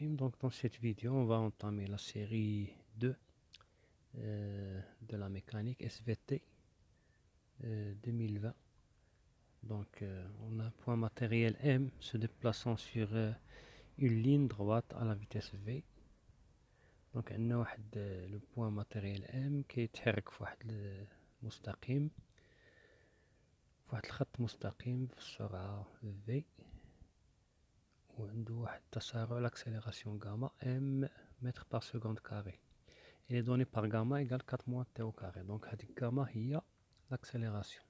Bismillahirrahmanirrahim. Donc dans cette vidéo, on va entamer la série 2 de la mécanique SVT 2020. Donc on a un point matériel M se déplaçant sur une ligne droite à la vitesse V. Donc on a le point matériel M qui يتحرك في واحد المستقيم في واحد الخط مستقيم بالسرعة V. وعنده واحد التسارع l'accélération gamma m mètres par seconde carré. Il est donné par gamma égale 4 moins t au carré. Donc هذيك gamma هي l'accélération.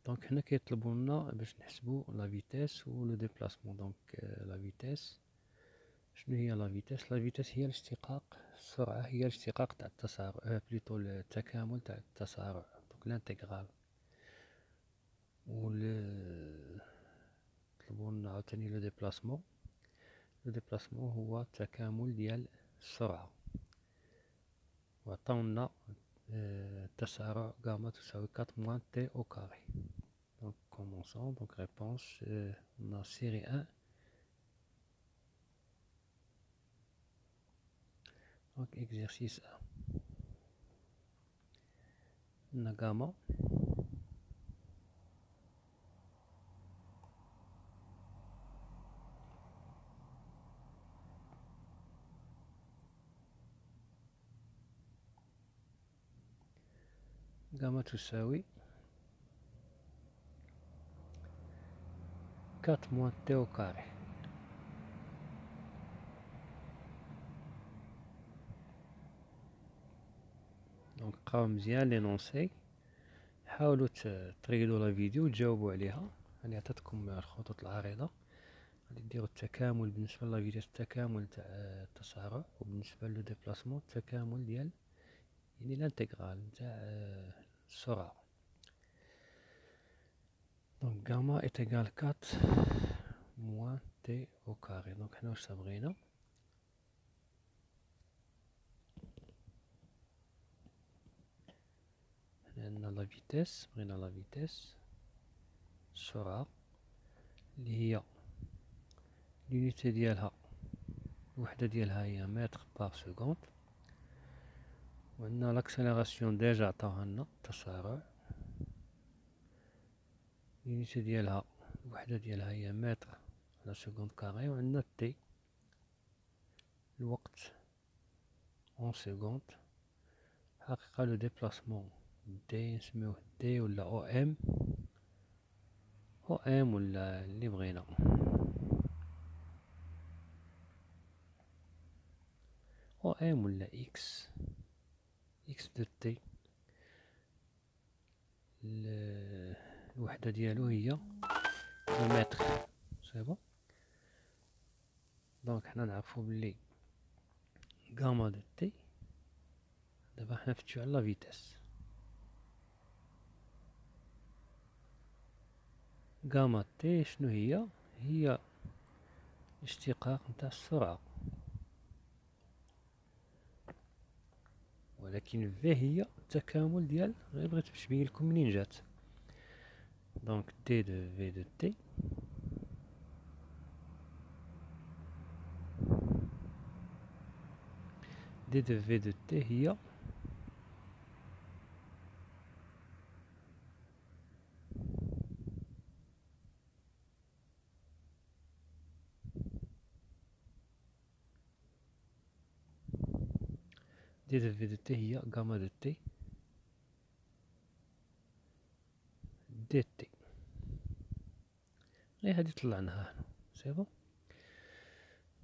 Donc هنا كيطلبوا لنا باش نحسبوا la vitesse و le déplacement. Donc la vitesse شنو هي la vitesse؟ la vitesse هي الاشتقاق، السرعة هي الاشتقاق تاع التسارع بليتو التكامل تاع التسارع. donc l'intégrale و طلبوا لنا عاوتاني لو ديبلاسمون. لو ديبلاسمون هو التكامل ديال السرعة، وعطاونا التسارع غاما تساوي 4 moins t au carré. donc commençons. donc réponse on a série 1. donc exercice 1. on a gamma gamma تساوي 4 moins t au carré. donc قراو مزيان لينونسي، حاولوا تريدوا لا فيديو وتجاوبوا عليها. انا عطيتكم الخطوط العريضة. غادي ديروا التكامل بالنسبة لا فيتيس، التكامل تاع التسارع، وبالنسبة لو ديبلاسمون التكامل ديال يعني الانتغرال تاع السرعة. donc gamma est égal 4 moins t au carré. donc حنا واش بغينا؟ عندنا لا فيتيس، بغينا لا فيتيس السرعة اللي هي l'unité ديالها الوحدة ديالها هي متر بار سكوند، وعندنا لاكسيليراسيون ديجا عطاوها لنا التسارع، l'unité ديالها الوحدة ديالها هي متر على سكوند كاري، وعندنا تي الوقت اون سكوند. حقيقة لو ديبلاسمون دي نسميوه دي ولا او ام، او ام ولا اللي بغينا. او ام ولا اكس، اكس دو تي الوحدة ديالو هي المتر. سي بون. دونك حنا نعرفو بلي غاما دو تي، دابا حنا نفتشو على لا فيتاس. غاما تي شنو هي؟ هي اشتقاق نتاع السرعة، ولكن في هي التكامل ديال، غير بغيت باش نبين لكم منين جات. دونك دي دو في دو تي دي دو في دو تي هي دي دو في دو تي هي غاما دو تي دي تي. غير هادي طلعناها هنا. سي بون.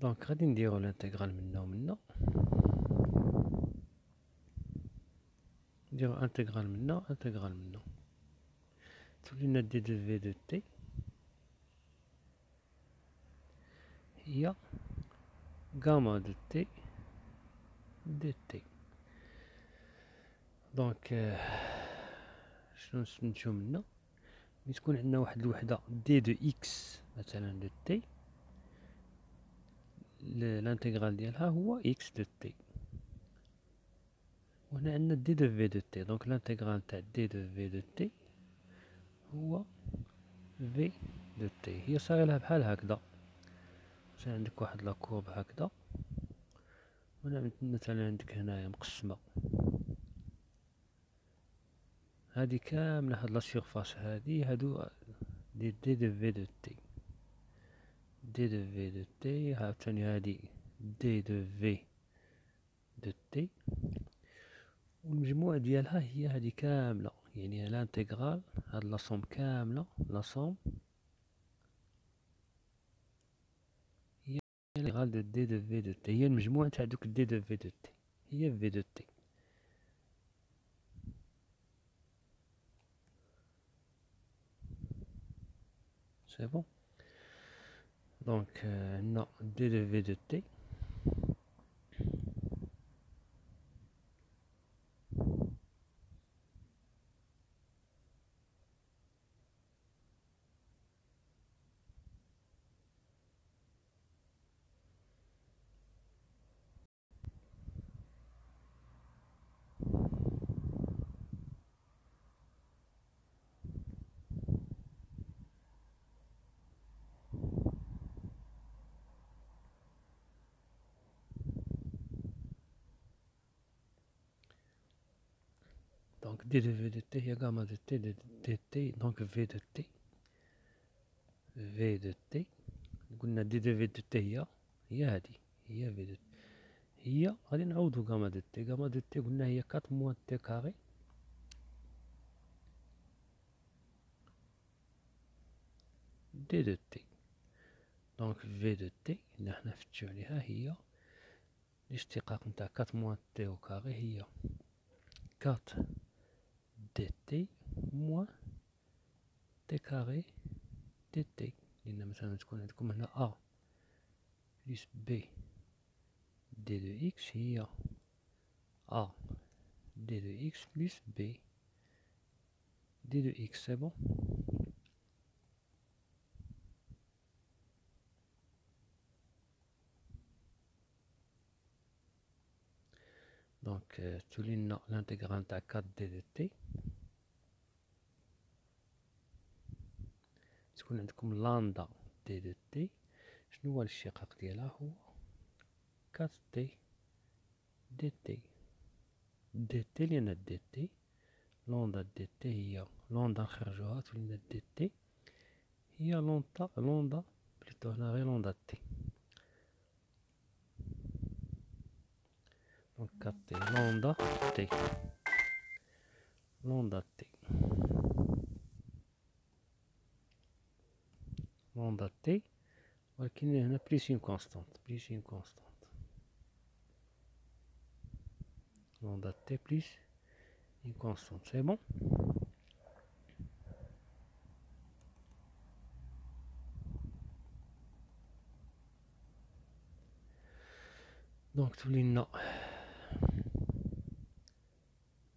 دونك غادي نديرو الانتغرال منا ومنا، نديرو انتغرال منا انتغرال منا، تولي لنا دي دو في دو تي هي غاما دو تي دي تي. دونك شنو نستنتجو منا؟ ملي تكون عندنا واحد الوحدة دي دو اكس مثلا دو تي، الانتغرال ديالها هو اكس دو تي، وهنا عندنا دي دو في دو تي. دونك الانتغرال تاع دي دو في دو تي هو في دو تي. هي صاير لها بحال هكذا، مثلا عندك واحد لاكورب هكذا، ولا مثلا عندك هنايا مقسمة، هادي كاملة هاد لا سيرفاس هادي هادو دي دو في دو تي، دي دو في دو تي، عاوتاني هادي دي دو في دو تي، والمجموع ديالها هي هادي كاملة، يعني لانتيغرال هاد لاصوم كاملة، لاصوم هي لانتيغرال دو دي دو في دو تي، هي المجموع تاع دوك دي دو في دو تي، هي في دو تي. سي بون. دونك عندنا دي دو في دو تي. دونك دي دو في دو تي هي غاما دو تي دو تي، دونك في دو تي، في دو تي، قلنا دي دو في دو تي هي هادي، هي في دو تي، هي غادي نعوضو غاما دو تي، غاما دو تي قلنا هي 4 موان تي كاري دي دو تي. دونك في دو تي اللي حنا نفتشو عليها هي الاشتقاق نتاع 4 موان تي او كاري، هي 4 دي تي موان تي كاري دي تي، لأن مثلا تكون عندكم هنا أ بلس بي دي دو إكس هي أ دي دو إكس بلس بي دي دو إكس. سي بون. دونك تولي لنا الانتيغرال نتاع 4 دي دو تي، تكون عندكم لاندا دي دو تي، شنو هو الاشتقاق ديالها؟ هو 4 تي دي تي، دي تي لأن دي تي لوندا دي تي هي لوندا نخرجوها تولي لنا دي تي هي لوندا بليتو هنا غير لوندا تي، دونك 4 تي لوندا تي، لوندا تي، لوندا تي، ولكن هنا بليس اون كونستانت، بليس اون كونستانت، لوندا تي بليس اون كونستانت. سي بون. دونك تولي لنا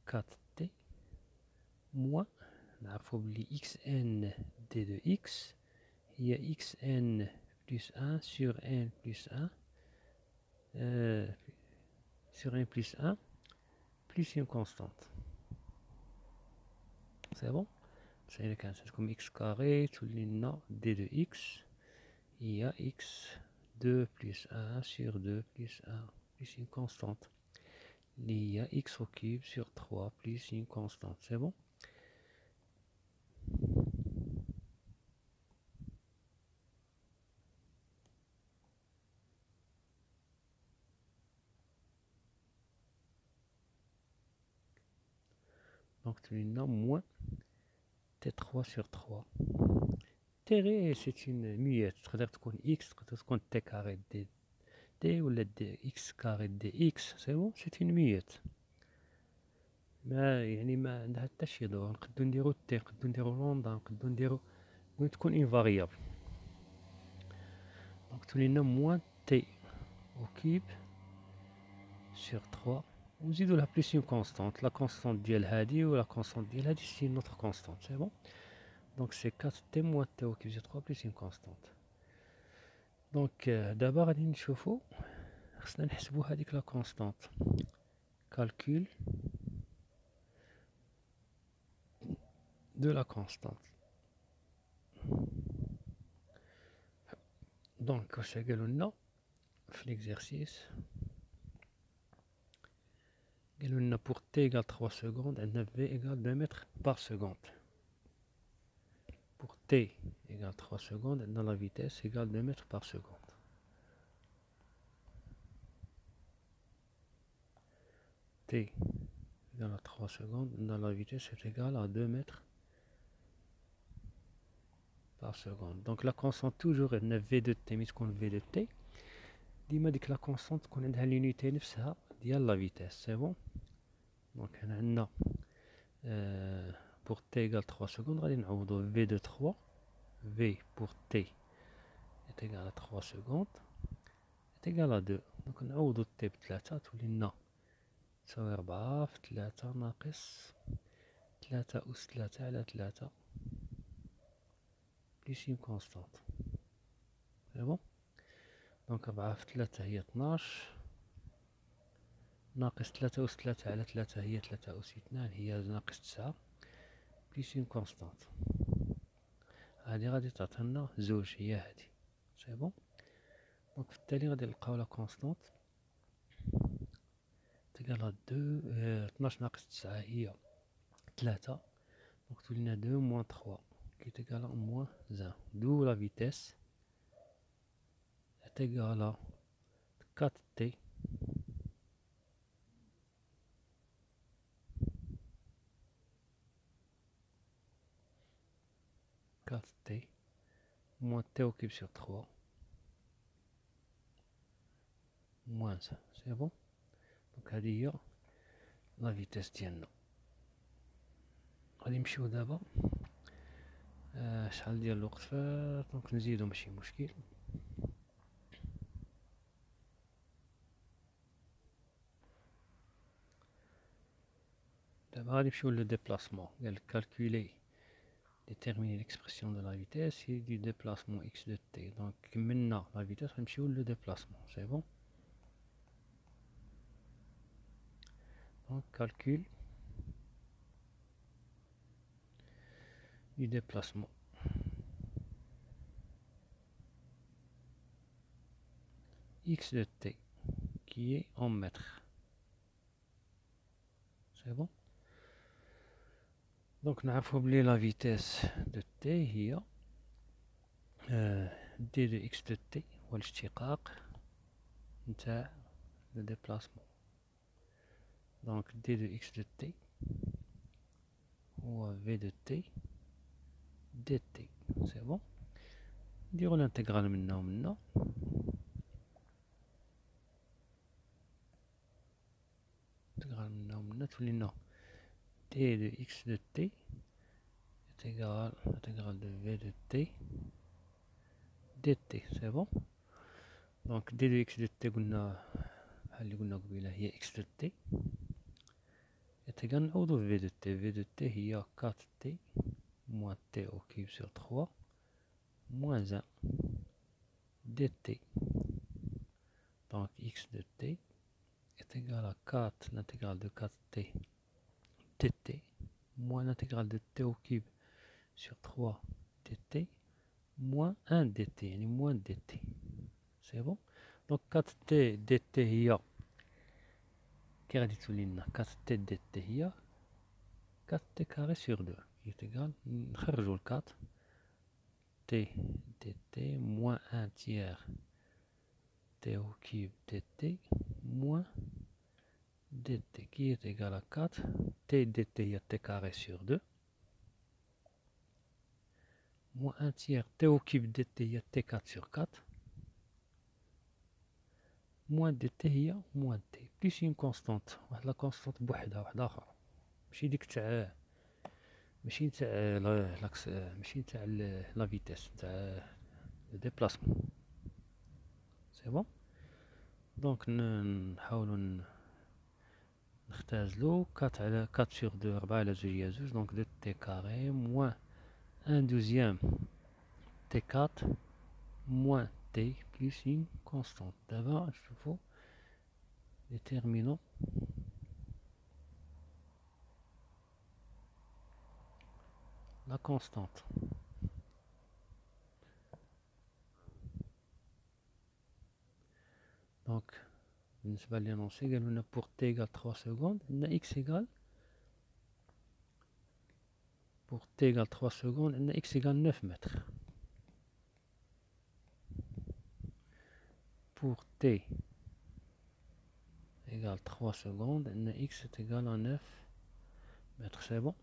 4 تي موان، نعرفو بلي اكس ان دي دو اكس هي اكس ان بلس 1 sur n plus 1 sur n plus 1 plus une constante. C'est bon. C'est le cas. C'est comme x carré تولي لنا d de x هي x2 plus 1 sur 2 plus 1 plus une constante اللي هي x au cube sur 3 plus une constante. C'est bon. Donc tu as moins t3 sur 3. T c'est une muette. C'est-à-dire que x, تكون t carré d ou x carré dx. C'est bon, c'est une muette. ما يعني ما عندها حتى شي دور. نقدو نديرو تي، نقدو نديرو لوندا، نقدو نديرو، المهم تكون اون فاريابل. دونك تولي لنا موان تي او كيب سور 3 ونزيدو لها بليس اون كونستانت، لا كونستانت ديال هادي و لا كونستانت ديال هادي سي نوتر كونستانت. سي بون. دونك سي 4 تي موان تي او كيب سور 3 بليس اون كونستانت. دونك دابا غادي نشوفو خصنا نحسبو هاديك لا كونستانت. كالكول de la constante. دونك واش قالوا لنا في l'exercice قالوا لنا pour t égale 3 secondes عندنا v égale 2 mètres par seconde. Pour t égale 3 secondes عندنا la vitesse égale 2 mètres par seconde. T égale à 3 secondes عندنا la vitesse est égale à 2 mètres par seconde. Donc la constante toujours عندنا v de t ملي تكون v de t ديما ديك لا كونستانت تكون عندها لونيتي نفسها ديال لا فيتيس. سي بون. دونك هنا عندنا pour t égale 3 secondes غادي نعوضو v de 3 v pour t est égal à 3 secondes est égal à 2. دونك نعوضو t ب3 تولي لنا تساوي 4 في 3 ناقص 3 أس 3 على 3 بليس اون كونستانت. سي بون. دونك 4 في 3 هي 12 ناقص 3 أس 3 على 3 هي 3 أس 2 هي ناقص 9 بليس اون كونستانت. هادي غادي تعطينا زوج هي هادي. سي بون. دونك في التالي غادي نلقاو لا كونستانت تيكال 2 12 ناقص 9 هي 3 دونك تولي لنا 2 موان 3 كي تيكال موان 1 دو لا فيتيس est égale à 4t 4t moins t au cube sur 3 moins 1. C'est bon. Donc هذه هي لا فيتيس ديالنا. غادي نمشيو دابا شحال ديال الوقت فات دونك نزيدو ماشي مشكل. دابا غادي نمشيو لو ديبلاسمون. قال calculer déterminer l'expression de la vitesse et du déplacement x de t. Donc كملنا la vitesse غنمشيو لو déplacement. C'est bon. Donc calcul du déplacement x de t qui est en mètres. C'est bon. Donc نعرفوا بلي la vitesse de t هي d de x de t هو الاشتقاق نتاع le déplacement. Donc d de x de t هو v de t dt. C'est bon. نديرو الانتغرال منا ومنا. الانتغرال منا ومنا تولي لنا d de x de t est égal à l'intégrale de v de t dt. C'est bon. Donc d de x de t قلنا بحال اللي قلنا قبيله هي x de t est égal نعوضو v de t. v de t هي 4t moins t au cube sur 3 moins 1 dt. Donc x de t est égal à 4 l'intégrale de 4t dt moins l'intégrale de t au cube sur 3 dt moins 1 dt يعني moins dt. C'est bon. Donc 4t dt هي كي غادي تولي لنا 4t dt هي 4t carré sur 2 qui est égal نخرجو ال 4 t dt moins 1 tiers t au cube dt moins dt qui est égal à 4 t dt هي t carré sur 2 moins 1 tiers t au cube dt هي t4 sur 4 moins dt هي moins t بليس اون كونستانت واحد لا كونستانت بوحدها واحدة أخرى ماشي ديك تاع ماشي تاع لاكس ماشي تاع لا فيتيس تاع لو ديبلاسمون. سي بون. دونك نحاولو نختازلو 4 على 4 sur 2 4 على 2 هي 2 دونك 2 t carré moins 1 douzième t4 moins t plus une constante. D'abord نشوفو déterminons la constante. دونك بالنسبة للينونسي قالوا لنا بور تي إيكال 3 سكوند عندنا إكس إيكال بور تي إيكال 3 سكوند عندنا إكس إيكال 9 متر. بور تي إيكال 3 سكوند عندنا إكس إيكال 9 متر. سي بون.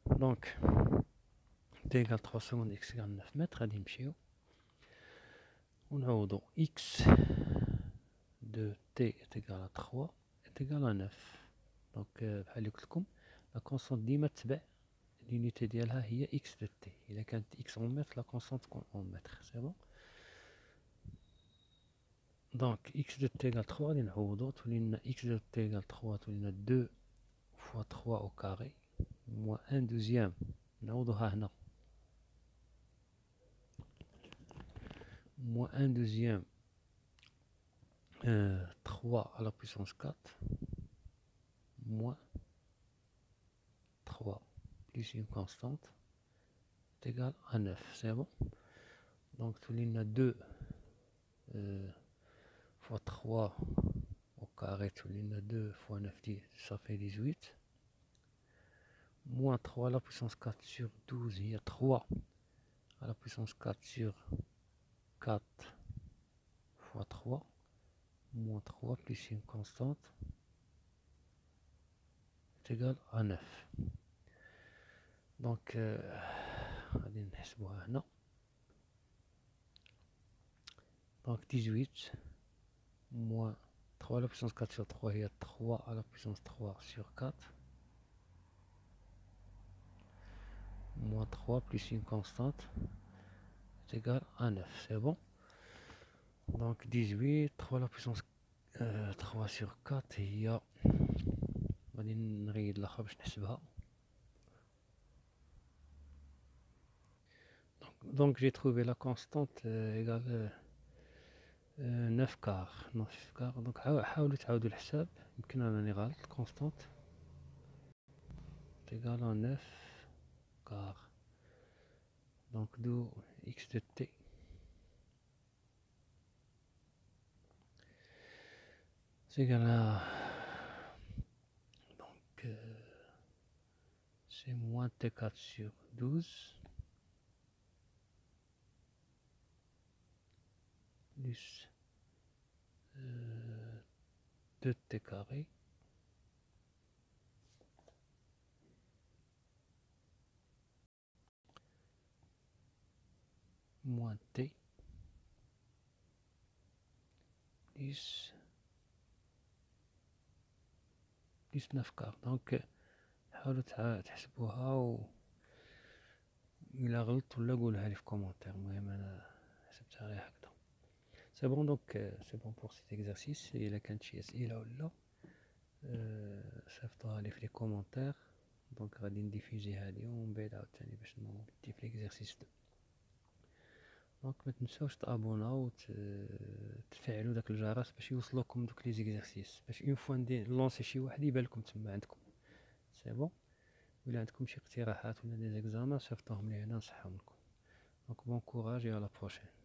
دونك تي إيكال 3 سكوند إكس إيكال 9 متر. غادي نمشيو ونعوضو إكس دو تي est égal à 3 est égal à 9. دونك بحال اللي قلت لكم لا كونستانت ديما تتبع لونيتي ديالها هي اكس دو تي. الا كانت اكس اون متر لا كونستانت تكون اون متر. سي بون. دونك اكس دو تي ايكال 3 غادي نعوضو تولي لنا اكس دو تي ايكال 3 تولي لنا 2 فوا 3 او كاري موان 1 دوزيام نعوضوها هنا موان 1 دوزيام 3 à la puissance 4 moins 3 plus une constante est égal à 9. C'est bon. Donc tout l'une a 2 fois 3 au carré, tout l'une a 2 fois 9, ça fait 18. Moins 3 à la puissance 4 sur 12, il y a 3 à la puissance 4 sur 4 fois 3. Moins 3 plus une constante est égal à 9. Donc, غادي نحسبوها هنا. Donc 18 moins 3 à la puissance 4 sur 3, il y a 3 à la puissance 3 sur 4. Moins 3 plus une constante est égal à 9. C'est bon. Donc 18, 3 à la puissance 3 sur 4, il y a... غادي نريد الاخر باش نحسبها. Donc j'ai trouvé la constante égale 9 quart. 9 quart. Donc حاولوا تعاودوا الحساب يمكن انني غلط. constante égale à 9 quart. Donc d'où x de t c'est égal à donc c'est moins t4 sur 12 plus 2t carré moins t plus 9 quart. Donc حاولوا تحسبوها و إلا غلط ولا قولها لي في كومونتير. المهم أنا حسبتها غير هكذا. سي بون. دونك سي بون بور سيت اكزرسيس. إلا كانت شي أسئلة ولا صيفطوها لي في لي كومونتير. دونك غادي نديفيزي هادي ومن بعد عاوتاني باش ندي في ليكزرسيس 2. دونك ما تنساوش تابوناو وتفعلوا داك الجرس باش يوصلوكم دوك لي زيكزرسيس باش اون فوا نلونسي شي واحد يبان لكم تما عندكم. سي بون. ولا عندكم شي اقتراحات ولا دي زيكزامان صيفطوهم لي هنا نصحهم لكم. دونك بون كوراج et à la prochaine.